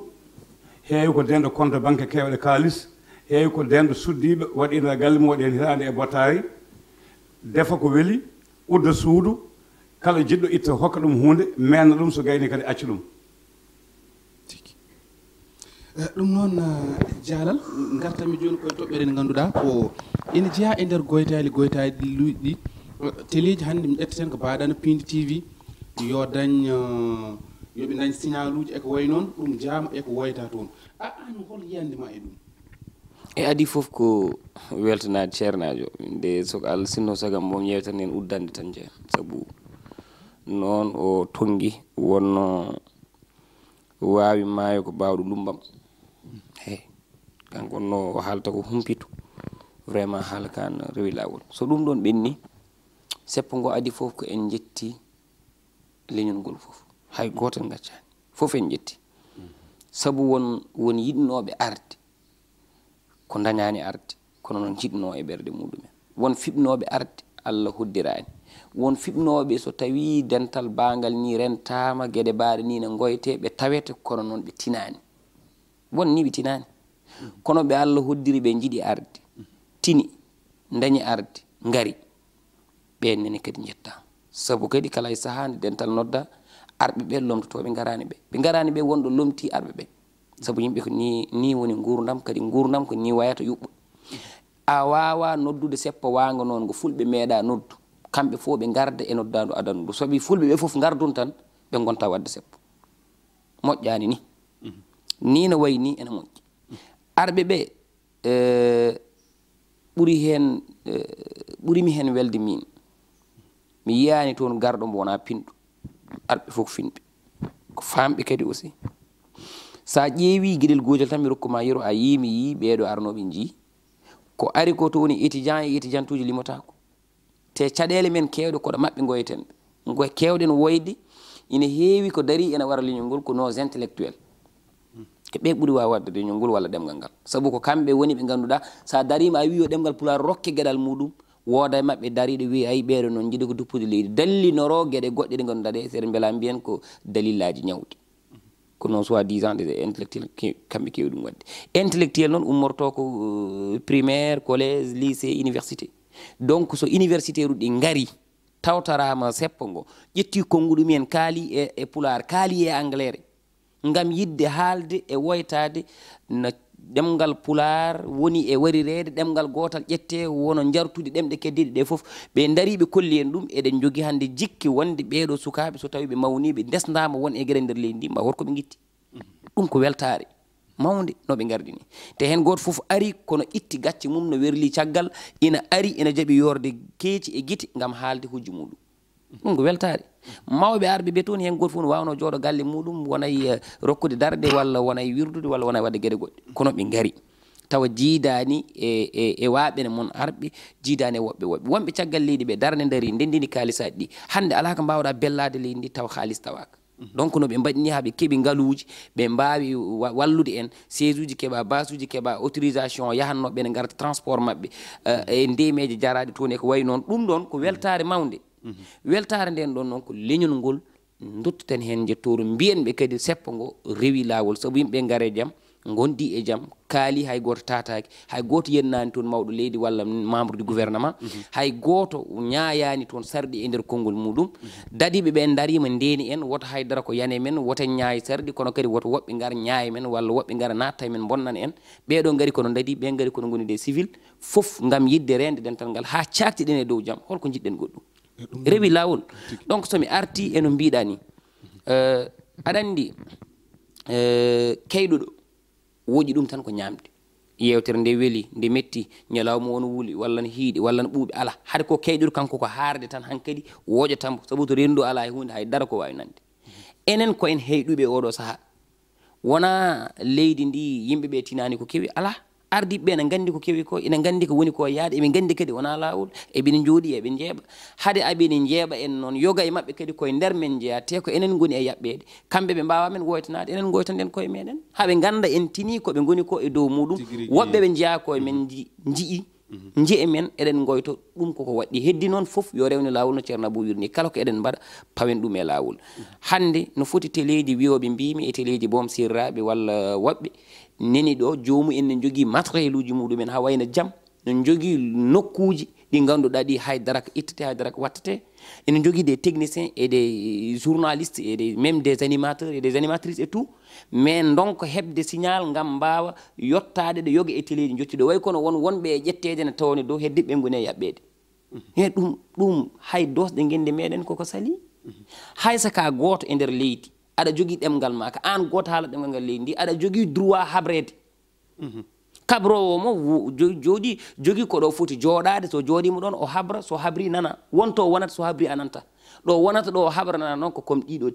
heewi ko dendo compte banque kewɗe kaalis heewi ko dendo suddiɓe waɗino galle mum waɗen hitande e bottari defa ko weeli udda suudu kala jiɗɗo itta hokka ɗum hunde menna ɗum so gayni kadi acca ɗum ɗum noon jaalal gartami joni koye toɓɓere nde ngannduɗaa ko ene jeeya e ndeer goytaali ɗi luyɗi ɗi téléji hannde mi ƴetteten ko mbaaɗano Pindi TV yo dañ yoɓe dañ signal uji eko wayi noon ɗum jaama eko woyta toon an hol yiyande ma e ɗum e adi fof ko weltanade ceernajo nde soko Allah sinno sagam mom yewtan en uddande tan jeen sabu noon o tongi wonno waawi maayo ko baawɗo lumbam kanko no o haalta ko humpitu vraiment haala kan rewi laawol so ɗum ɗon ɓenni seppo ngo adi fof ko en jetti leñol ngol fof hay gotel gaccani fof en jetti sabu won yiɗnoɓe arde ko dañani arde kono noon jiɗno e ɓerde muɗumen won fiɓnoɓe arde Allah hoddirani won fiɓnoɓe so tawi dental bangal ni rentama gueɗe baaɗe ni ne goyte ɓe tawete kono noon ɓe tinani won ni ɓe tinani kono ɓe Allah hoddiri ɓe jiiɗi arde tini dañi arde ngari ɓen nene kadi jettama sabu kadi kala e saaha nde dental nodda arɓe ɓe lomtotoɓe ɓe garani ɓe wonɗo lomti arɓe ɓe sabu yimɓe ko ni woni gurdam kadi gurdam ko ni wayata yuɓɓo a wawa noddude seppo wanga noon ngo fulɓe meeɗa noddu kamɓe fof ɓe garda e noddadu adana ndu soɓi fulɓe ɓe fof gardun tan ɓe gonta wadde seppo moƴƴani ni no wayi ni ene moƴƴi arɓe ɓe ɓurimi hen welde min mi yiyani toon garɗo mbo wona pinɗo arɓe fof finɓe ko famɓe kadi aussi sa ƴeewi gueɗel gojal tan mi rokkuma yero a yi mi yi ɓeeɗo arnoɓe jii ko ari ko to woni étudiant e étudiante uji limotako te caɗele men kewɗe koɗo mabɓe goyeten ɓe kewɗen woyde ina heewi ko dari ene wara leñol ngol ko nos intellectuel ko ɓe ɓuuri wawi wadde leñol ngol walla ɗemgal ngal saabu ko kamɓe woni ɓe ganduɗa sa darima a wi o ɗemgal pulaar rokke gueɗal muɗum wooda e mabɓe dariɗo wi ayi ɓeeɗo noon jiiɗi ko duppude leydi dallinoro gueɗe goɗɗe ɗe ganduɗa ɗe seeɗa beela mbiyen ko dalillaji ñawɗi ko noon soit 10 ans des intellectuel kamɓe kewi ɗum wadde intellectuel noon ummorto ko primaire collège lycée université donc so université ruɗi gari tawtarama seppo ngo ƴetti konnguɗu men kaali e pulaar kaali e anglais ngam yidde haalde e woytade no ɗemgal pulaar woni e warirede ɗemgal gotal ƴette wono jartude ɗemɗe keddiɗe ɗe fof ɓe daari ɓe kolli en ɗum eɗen jogui hande jikki wonde ɓeeɗo sukaɓe so tawi ɓe mawni ɓe desdama won e gueɗe nder leydi ndi mbaw wot koɓe guitti ɗum ko weltare mawde noɓe gardini te hen goto foof ari kono itti gacce mum no werli caggal ina ari ina jaaɓi yorde keeci e guite gam haalde hujju muɗum ɗum ko weltare mawɓe arɓe ɓe toon hen goto fof ne wawno jooɗo galle muɗum wonay rokkude darde walla wonay wirdude walla wonay wadde gueɗe goɗɗe kono ɓe gaari tawa jiidani e waɓene moon arɓe jiidani e woɓɓe wonɓe caggal leydi ɓe darde daari ndendini kaalisaji ɗi hande ala ko mbawɗa bellade leydi ndi tawa haalis tawaka donc no ɓe mbaɗini ha ɓe keeɓi ngaaluji ɓe mbawi wallude en siège uji keeɓa base uji keeɓa autorisation yahannoɓe ne garta transport mabɓe e ndemeji jaraɗe toon e ko wayi noon ɗum ɗon ko weltare mawde weltare nden ɗon noon ko leñol ngol dotteten hen jettoru mbiyenɓe kadi seppo ngo rewi lawol saabu yimɓe gaare jaam gondi e jaam kaali hay goto tataki hay goto yennani toon mawɗo leydi walla membre du gouvernement hay goto ñayani toon sarɗi e nder konngol muɗum dadiɓe ɓe darima ndeni en woto haydara ko yane men woto ñaayi sarɗi kono kadi woto woɓɓe gara ñaayi men walla woɓɓe gara natta e men bonnana en ɓeɗo gaari kono dadi ɓe gaari kono goni des civil foof gam yidde rende dental ngal ha caktiɗen e dow jaam holko jiɗɗen goɗɗum rewi lawol donc somi arti eno mbiɗa ni aɗa andi keyɗuɗo woɗi ɗum tan ko ñamde yewtere nde weeli nde metti ñalawma won wuuli walla no hiiɗi walla no ɓuuɓi ala haade ko keyɗuɗo kanko ko haarde tan hankkadi woƴatambo sabu to rendu ala e hunde haydara ko wawi nande enen ko en heyɗuɓe oɗo saaha wona leydi ndi yimɓeɓe tinani ko kewi ala ardiɓe ne gandi ko kewi ko ina gandi ko woni ko yaade eɓe gandi kadi wona lawol eɓene jooɗi eɓe jeeɓa haade aɓene jeeɓa en noon yoga e mabɓe kadi koye nder men jeeya te ko enen goni e yaɓɓede kamɓe ɓe mbawa men woytanade enen goytanden koye meɗen haaɓe ganda en tini koɓe goni ko e dow muɗum woɓɓe ɓe jeeya koye men jii nji'e men eɗen goyto ɗum koko waɗɗi heddi noon fof yo rewni laawol no ceerno Abou wirni kala ko eɗen mbaɗa pawen ɗum e laawol hannde no foti téléji wiyoɓe mbimi e téléji boom sirraɓe walla woɓɓe neni ɗo joomu en ne jogii matériel uji muɗumen ha wayno jam ne jogii nokkuji ɗi ngannduɗaa ɗi haydara ko ittete haydara ko wattete enen jogii des techniciens et des journalistes et même des animateurs et des animatrices et tout mais donc heɓde signal ngam mbawa yottade ɗo yoga e téléji jottiɗo way kono wonɓe e ƴettede ne tawni dow heddiɓe ngoni e yaɓɓede he ɗum hay dosɗe ngendi meɗen koko sali haysa ka gooto e nder leydi aɗa jogii ɗemgal ma ka an gooto haala ɗemgal ngal leydi ndi aɗa jogii droit habrede kabrowo mo jogii ko ɗo foti jooɗaade so jooɗima ɗon o habra so habri nana wonto wonata so habri ananta ɗo wonata ɗo o habra nana noon ko comme ɗiɗo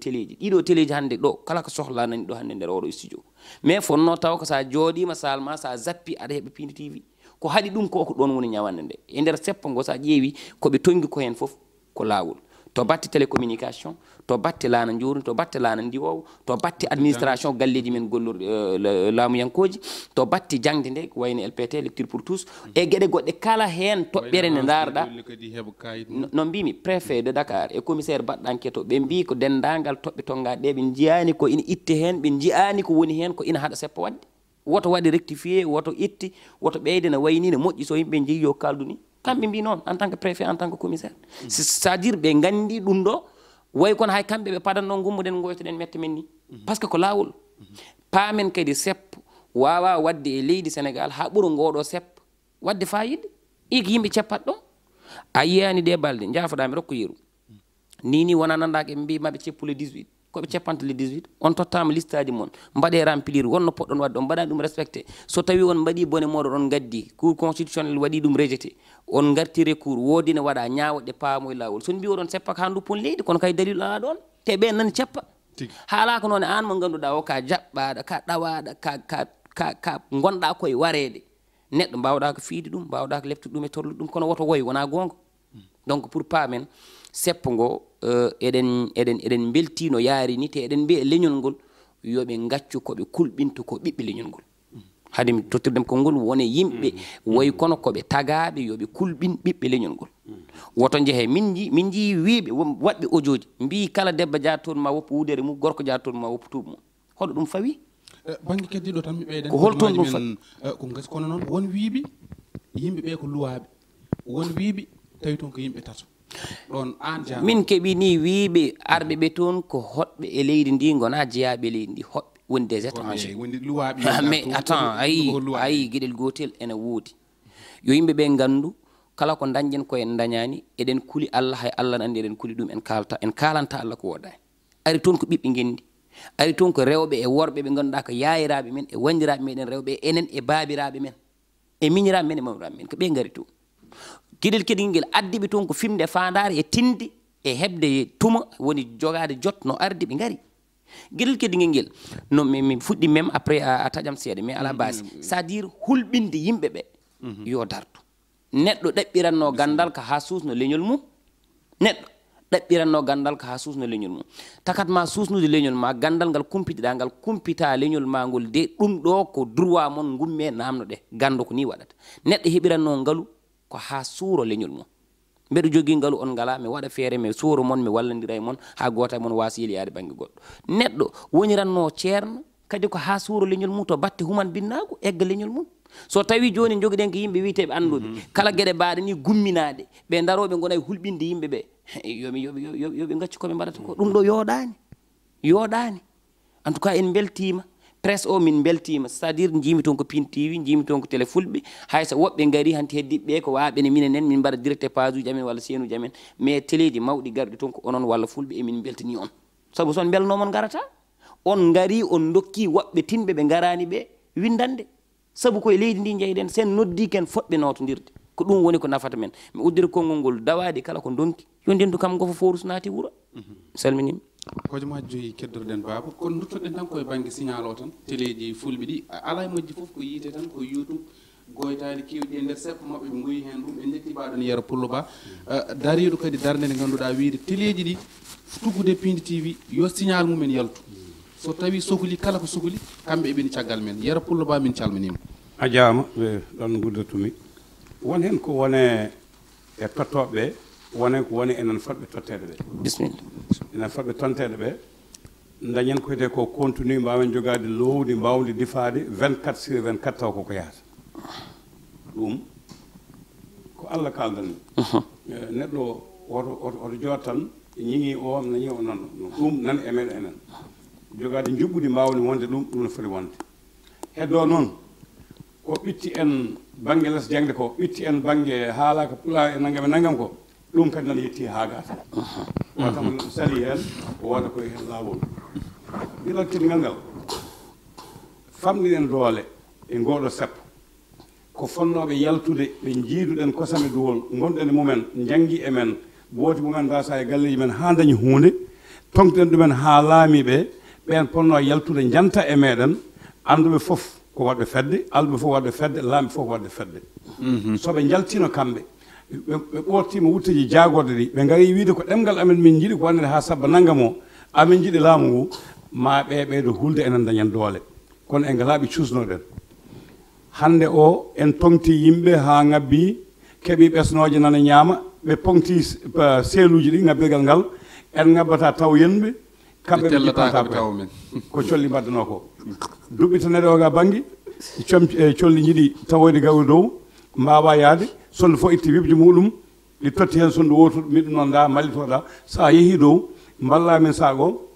téléji hannde ɗo kala ko sohla nani ɗo hannde nder oɗo studio mais fonno taw ko sa jooɗima sal ma sa zappi aɗa heɓa Pindi TV ko haɗi ɗum ko ɗon woni ñawande nde e nder seppo ngo sa ƴeewi koɓe tongi ko hen fof ko laawol to batte télécommunication to batte laana njuuri to batte laana ndiwowo to batte administration galleji men gollorɗe laamuyankoji to batte jangde nde ko wayno LPT lecture pour tous e gueɗe goɗɗe kala hen toɓɓere nde daarɗa no mbimi préfet de Dakar e commissaire baɗɗo enquête ɓe mbi ko dendagal toɓɓe tongaɗe ɗe ɓe jiyani ko ina itte hen ɓe jiyani ko woni hen ko ina haɗa seppo wadde woto waɗi rectifié woto itti woto ɓeyde ne wayni ne moƴƴi so yimɓe jeeyi yo kaldu ni kamɓe mbi noon en tant que préfet en tant que commissaire c'est à dire ɓe gandi ɗum ɗo way kono hay kamɓe ɓe padanno gummoɗen goytoɗen mette men ni par ce que ko laawol paamen kadi seppo wawa wadde e leydi Sénégal ha ɓuuro ngoɗo seppo wadde fayide iki yimɓe ceppat ɗon a yiyani ɗe balɗe jaafoɗami rokko yeru ni wona nandaka ɓe mbi maɓe ceppu le 18 koɓe ceppanta le 18 on tottama liste aji moon mbaɗe remplir wonno poɗɗon wadde on mbaɗani ɗum respecté so tawi on mbaɗi bone moɗon on gaddi cour constitutionnel waɗi ɗum rejeté on garti recours woodi ne waɗa ñawoɗe paamo e lawol son mbi oɗon seppa ka duppon leydi kono kay dalil ala ɗon te ɓen nani ceppa haala ko noon an mo ganduɗa o ka jaɓɓaɗa ka ɗawaɗa ka gonɗa koye wareede neɗɗo mbawɗa ko fiide ɗum mbawɗa ko leftude ɗum e torlude ɗum kono woto woy wona gonga donc pour paamen seppo ngo eɗen beltino yaari ni te eɗen mbiya e leñol ngol yoɓe gaccu koɓe kulɓinto ko ɓiɓɓe leñol ngol haade mi tottirdem konngol wone yimɓe woy kono koɓe tagaɓe yoɓe kulɓin ɓiɓɓe leñol ngol woto jeehe min jii wiiɓe waɗɓe audio ji mbi kala debbo jattoon ma woppu wudere mum gorko jattoon ma woppu tuuba mum hoɗo ɗum fawi banggue keddiɗo tan mi ɓeyden ko holtoon ɗum fawi ko gasi kono noon won wiiɓe yimɓe ɓe ko luwaɓe won wiiɓe tawi toon ko yimɓe tato ɗon an jaa min keeɓi ni wiiɓe arɓe ɓe toon ko hoɗɓe e leydi ndi gona jeeyaɓe leydi ndi hoɓɓe woni des étrangers mais attends ayi gueɗel gotel ene woodi yo yimɓe ɓe gandu kala ko dañƴen ko en dañani eɗen kuuli Allah hay Allah ne andi eɗen kuuli ɗum en kalanta Allah ko woɗani ari toon ko ɓiɓɓe gendi ari toon ko rewɓe e worɓe ɓe ganduɗa ko yayiraɓe men e wandiraɓe meɗen rewɓe enen e babiraɓe men e miñiraɓe men e mawraɓe men ko ɓe gari toon gueɗel kedi ngel addiɓe toon ko fimde fandare e tinde e hebde tuma woni jogade jot no ardi ɓe gari gueɗel kedi ngel no mi fuɗɗi même après a taƴam seeɗa mais à la base c'est à dire hulɓinde yimɓe ɓe yo dartu neɗɗo ɗaɓɓiranno gandal ko ha suusno leñol mum neɗɗo ɗaɓɓiranno gandal ko ha suusno leñol mum takat ma suusnude leñol ma gandal ngal kumpitiɗa ngal kumpita leñol ma ngol de ɗum ɗo ko droit mon gumme namno ɗe gando ko ni waɗata neɗɗo heɓiranno ngalu ko ha suuro leñol mum mbeɗo jogui ngalu on ngala mi waɗa feere mi suuro mon mi wallodira e mon ha goota mon wasi yeliyade banggue goɗɗo neɗɗo woniranno ceerno kadi ko ha suuro leñol mum to batte human binnago egga leñol mum so tawi joni joguiɗen ko yimɓe wiiteɓe anduɓe kala gueɗe mbaɗe ni gumminaɗe ɓe daroɓe gona e hulɓinde yimɓeɓe yoɓe gaccu koɓe mbaɗata ko ɗum ɗo yooɗani en tout cas en beltima presse o min beltima c'est à dire jimi toon ko Pindi TV jimi toon ko télé fulɓe hayso woɓɓe gaari hanti heddiɓe ko waɓene minen min mbaɗa direct page uji amen walla senuji amen mais téléji mawɗi garɗi toon ko onon walla fulɓe emin beltani on saabu son belnomon garata on gaari on dokki woɓɓe tinɓe ɓe garani ɓe windande saabu koye leydi ndi jeyɗen sen noddi ken foɗɓe notodirde ko ɗum woni ko nafata men mi uddiri konngol ngol dawadi kala ko donki yo ndendu kam gofo forus naati wuuro salminima hojomaji joyi keddorɗen baba kono duttoɗen tan koye banggue signal o tan téléji fulɓe ɗi ala e majji foof ko yiite tan ko YouTube goytali kewɗi e nder seppo mabɓe ɓe goyi hen ɗum ɓe jetti baɗon Yero Pullo Ba dariɗo kadi darde nde ganduɗa wiide téléji ɗi tuggude Pindi TV yo signal mumen yaltu so tawi sohli kala ko sohli kamɓe eɓeni caggal men Yero Pullo Ba min calminima a jaama ɓe ɗon guddatumi won hen ko wone e tottoɓe wone ko woni enen fotɓe tottede ɓe bisimilla enen fotɓe tontede ɓe dañen ko wiyete ko continue mbawen jogade lowdi mbawdi difade 24/24 taw koko yahata ɗum ko Allah kaldan neɗɗo oto joot tan ñiŋi o nañi o noon ɗum nan e meɗen enen jogade juɓɓudi mbawni wonde ɗum no foti wonde heddo noon ko ɓitti en banggue less jangde ko ɓitti en banggue haalaka pulaar e nangam ko ɗum kadi nan yetti ha gata watama sali hen woda koye hen lawol gilal tidgal ngal famɗiɗen doole e ngoɗo sappo ko fonnoɓe yaltude ɓe jiiduɗen kosame duwol gonɗen e mumen janggi e men booti mumen mbasa e galleji men ha dañi hunde tonkɗen ɗumen ha laamiɓe ɓen ponno yaltude janta e meɗen anduɓe foof ko waɗɓe fedde alɓe fof waɗɓe fedde laamɓe fof waɗɓe fedde soɓe jaltino kamɓe ɓe ɓortima wutteji jagorde ɗi ɓe gari wiide ko ɗemgal amen min jiiɗi ko wannede ha sabba naggam o amin jiiɗi laamu ngu ma ɓeeɗo hulde enen dañen doole kono en ngalaɓe cusnoɗen hande o en tongti yimɓe ha ngabbi keeɓi ɓesnoje nana ñaama ɓe pongti seeluji ɗi ngabbirgal ngal en ngabbata taw yenɓe kamɓe ɓe jippanta ko colli mbaddano ko duɓɓitaneɗe o ga banggue colli jiiɗi tawoyde gawri dow mbawa yaade sonde fof itti wibji muɗum ɗi totti hen sonde wotuɗo miɗum noon da mallitoɗa sa yeehi dow mballa min sago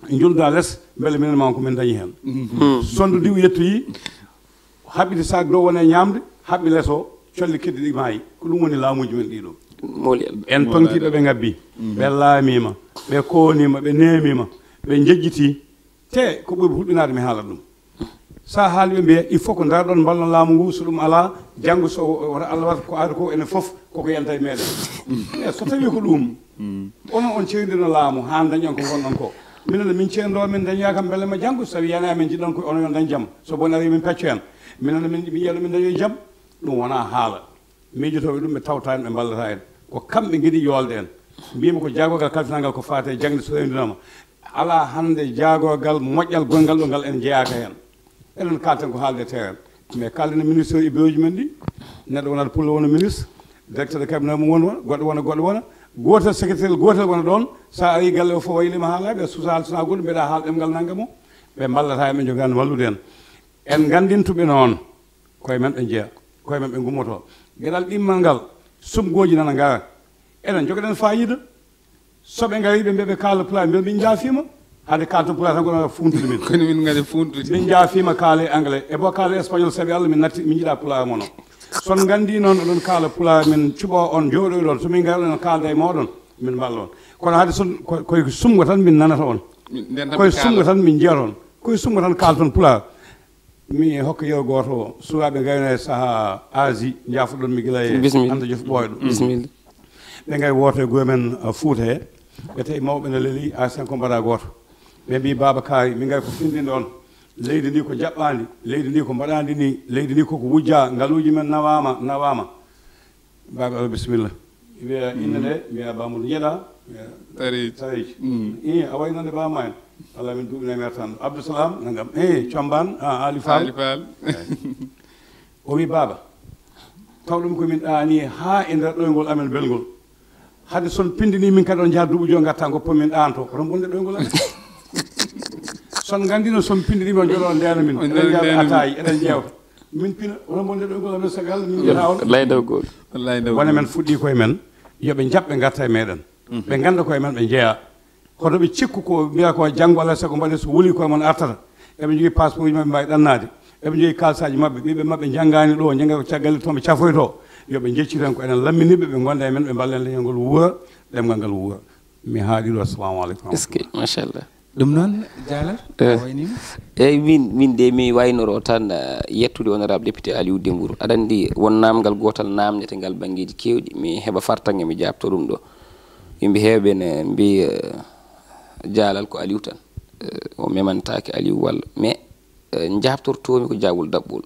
julda less beele minen ma ko min dañi hen sonde ndi yettoyi haɓɓide sac dow wone ñamde haɓɓi less o colli keddi ɗi maayi ko ɗum woni laamuji men ɗiɗo en tonkiɓe ɓe ngabbi ɓe laamima ɓe koonima ɓe nemima ɓe jejjiti te ko ɓuri hulɓinade mi haalat ɗum sa haali ɓe mbiya il faut ko darɗon ballon laamu ngu so ɗum ala janggo so wota Allah wata ko aada ko enen foof koko yalta e meɗen e so tawi ko ɗum onon on ceydino laamu ha dañon ko gonɗon ko minen min ceendo min dañoya kam beele ma janggo so tawi yana min jiɗɗon ko onon yon dañ jaam so bon ari min pecco hen minen min yiyaɗo min dañoy jaam ɗum wona haala miijotoɓe ɗum ɓe tawtani ɓe ballata en ko kamɓe guiɗi yolde en mbima ko jaagogal kalfinalgal ko fate jangde so rewdinoma ala hande jaagogal moƴƴal gongal ɗo ngal en jeeyaka hen enen kalten ko haalde terrain mais kaldene ministre e bureau ji men ɗi neɗɗo wonata pulla wona ministre directeur de cabinet mum wona goɗɗo wona gotel secrétaire gotel wona ɗon sa ari galle o fof waylima haalaɓe susa sona goɗɗum mbiɗa haal ɗemgal naggam o ɓe ballata men jogani wallude en en gandintuɓe noon koye men ɓe jeeya koye men ɓe gummoto gueɗal ɗimmal ngal sumgoji nana gara eɗen jogoɗen fayida soɓe gari ɓe mbiɓe kaala pulaar mbiɗa min jaafima hade kalto pulaar tan kono funtude min kono min gadi funtude min jaafima kaale anglais e bo kaale espagnol sabi Allah min natti min jiiɗa pulaar mono son gandi noon oɗon kaala pulaar min cuɓo on jooɗoy ɗon somin gari ɗon kalda e moɗon min mballa on kono hade son koye sumgo tan min nanata on koye sumgo tan min jeyata on koye sumgo tan kalton pulaar mi hokka yew goto o sukaɓe gayno e saaha Asie jaafuɗon mi gila e anda jof ɓooyɗo bisimilla ɓe gay woto e goye men Fouta he ɓe tawi mawɓe ne leeli Asien ko mbaɗa goto ɓe mbi Baba Kaari min gay ko findinde on leydi ndi ko jaɓɓandi leydi ndi ko mbaɗandi ni leydi ndi koko wujja ngaluji men nawama Baba Allah bisimilla wiya inne nde mbiya Bamadou jeeɗa tariji i a waynande bama en Allah min duɓine mer tan Abdoussalam nagam Comban Ali Fall o wi Baba taw ɗum komin ɗaani ha e nder ɗoygol amen belgol hade son pindini min kadi on jaa duuɓi jo gatta goppo min ɗanto koto bonde ɗoygol amen son gandino son pindinima joɗo ndena min eɗen jaa atayi eɗen ƴewta min pina oto bonde ɗoygol amen sabi Allah min jeeɗa on laydawgol wona men fuɗɗi koye men yoɓe jaɓɓe gatta e meɗen ɓe ganda koye men ɓe jeeya koto ɓe cikku ko mbiya ko janggo alay sago mbaɗe so wuli koye mon artata eɓe jogui passeport ji mabɓe mbawi ɗannade eɓe jogui kalsaji mabɓe ɓiɓe mabɓe janggani ɗo jangga ko caggalle toon ɓe cafoy to yoɓe jecciten ko enen lamminiɓe ɓe gonda e men ɓe mballen leñol ngol wuura ɗemgal ngal wuura mi haaɗiɗo assalamu aleykum est ce que machallah ɗum noon Dialal waynima eyyi min de mi waynoro tan yettude honorable député Aliou Dembourou aɗa andi won namgal gotal namdete ngal banggueji kewɗi mi heeɓa fartange mi jabto ɗum ɗo yimɓe heewɓe ne mbi Dialal ko Aliou tan o memantake Aliou walla mais jabtortomi ko jawol daɓɓol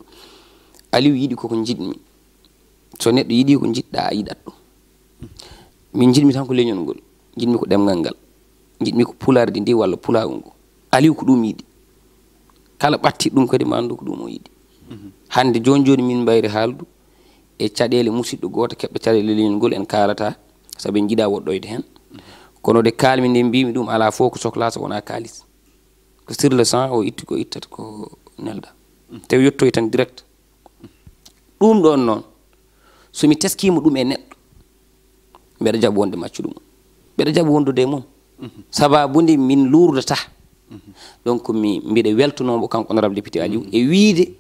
Aliou yiiɗi koko jiɗmi so neɗɗo yiiɗi ko jiɗɗa a yiɗat ɗum min jiɗmi tan ko leñol ngol jiɗmi ko ɗemgal ngal jiɗmi ko pulardi ndi walla pulago ngo Aliou ko ɗum yiɗi kala ɓatti ɗum kadi ma andu ko ɗum o yiɗi hande joni joni min mbayri haaldu e caɗele musidɗo goto keɓɗo caɗele leñol ngol en kalata sabu en jiiɗa woɗɗoyde hen kono de kalmi nde mbimi ɗum ala fof ko sohla so wona kalis ko sur le sang o itti ko ittata ko nelda tawi yettoy tan direct ɗum ɗon noon somi teskima ɗum e neɗɗo mbeɗa jaɓa wonde maccu ɗum mbeɗa jaɓa wondude e mum sababude min lurdata donc mbiɗa weltonomo kanko honorable député Aliou e wiide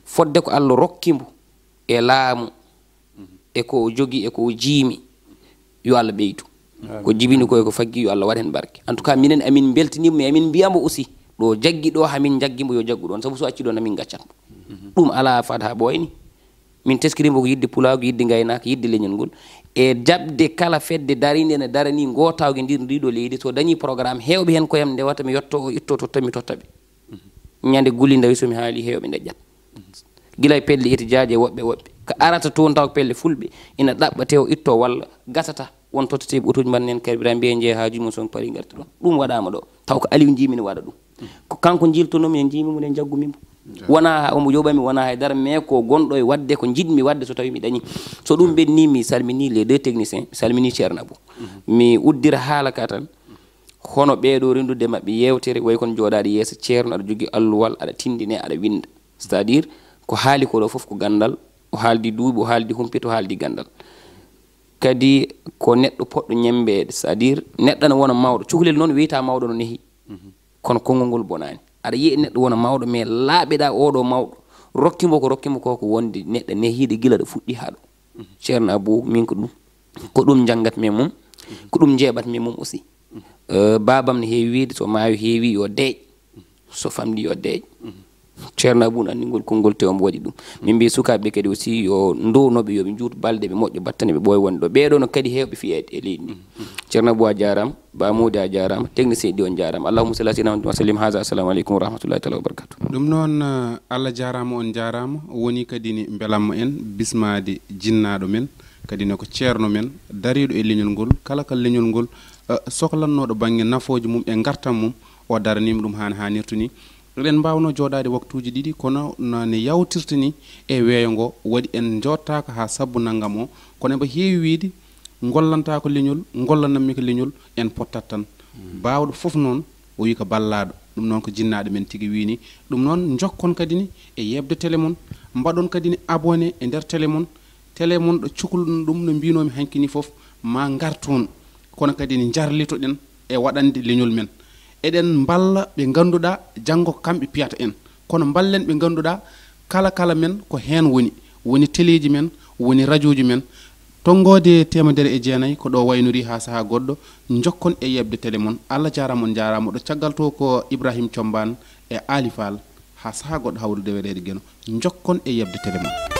fodde ko Allah rokkimo e laamu e ko jogui e ko jiimi yo Allah ɓeydu ko jibini koye ko faggi yo Allah waɗ hen barke en tout cas minen amin beltinimo mais amin mbiyamo aussi ɗo jaggi ɗo hamin jaggimo yo jaggu ɗon saabu so acci ɗon amin gaccanmo ɗum ala fad ha ɓoyni min teskirimo ko yidde pulago yidde gaynaka yidde leñol ngol e jabde kala fedde darinde ne darani gotawgue ndir ndiɗo leydi so dañi programme hewɓe hen koyam ndewata mi yetto o itto tottami tottaɓe ñande gulli dawi somi haali hewɓe deƴƴat guilay pelle étudiaji e woɓɓe ko arata toon taw pelle fulɓe ina ɗaɓɓate o itto walla gasata won totteteɓe autoji mbannen carburant mbiye jeeya hajuji mum son paari garti ɗon ɗum waɗama ɗo taw ko Aliou jimini waɗa ɗum ko kanko jiltonomi en jimimo en jaggumimo wona omo yoɓami wona haydara mais ko gonɗo e wadde ko jiɗmi wadde so tawi mi dañi so ɗum ɓenni mi salmini les deux techniciens mi salmini ceerno Abou mi uddira haala ka tan hono ɓeɗo rendude mabɓe yewtere way kon joɗaɗo yeeso ceerno aɗa jogui alluwal aɗa tindine aɗa winda c'est à dire ko haali ko ɗo foof ko gandal o haaldi duuɓi o haaldi humpito o haaldi gandal kadi ko neɗɗo poɗɗo ñembede c'est à dire neɗɗo ne wona mawɗo cukalel noon wiyata mawɗo no neehi kono konngol ngol bonani aɗa yiiya neɗɗo wona mawɗo mais laaɓeɗa oɗo mawɗo rokkimo ko wonde neɗɗo nehiide gila ɗo fuɗɗi ha ɗo ceerno Abou min ko ɗum janggatmi mum ko ɗum jeeɓatmi mum aussi babam ne heewi wiide so maayo heewi yo deeƴ so famɗi yo deeƴ ceerno Abou no anndi ngol konngol te omo waɗi ɗum min mbi sukaɓeɓe kadi aussi yo ndownoɓe yoɓe juut balɗe ɓe moƴƴo battane ɓe ɓooya wonde ɗo ɓeɗo no kadi hewɓe fiyede e leydi ndi ceerno Abou a jarama Ba Mody a jarama technicien ɗi on jarama allahumma salli ala sayyidina wa sallim haza assalamu aleykum wa rahmatullahi taala wa barakatuh ɗum noon Allah jarama on jarama woni kadi ni belamma en bismade jinnaɗo men kadi ne ko ceerno men dariɗo e leñol ngol kala kala leñol ngol sohlannoɗo banggue nafoje mum e gartam mum o daranima ɗum hanirtu ni eɗen mbawno joɗade waktuji ɗiɗi kono ne yawtirta ni e weeyo ngo waɗi en jottaka ha sabbu naggam o kono eɓe heewi wiide gollanta ko leñol gollanammi ko leñol en pottat tan bawɗo foof noon o wi ko ballaɗo ɗum noon ko jinnaɗo men tigui wini ɗum noon jokkon kadi ni e yebde télé mon mbaɗon kadi ni abonné e nder télé mon ɗo cukalɗum ɗum no mbinomi hankkini foof ma gartoon kono kadi ni jarlitoɗen e waɗande leñol men eɗen balla ɓe ganduɗa janggo ko kamɓe piyata en kono ballen ɓe ganduɗa kala men ko hen woni téléji men woni radio ji men tongode temedere e jeenayyi ko ɗo waynori ha saaha goɗɗo jokkon e yebde télé mon Allah jarama on jarama ɗo caggal to ko Ibrahima Thiombane e Ali Fall ha saaha goɗɗo hawrude weɗede gueno jokkon e yebde télé mon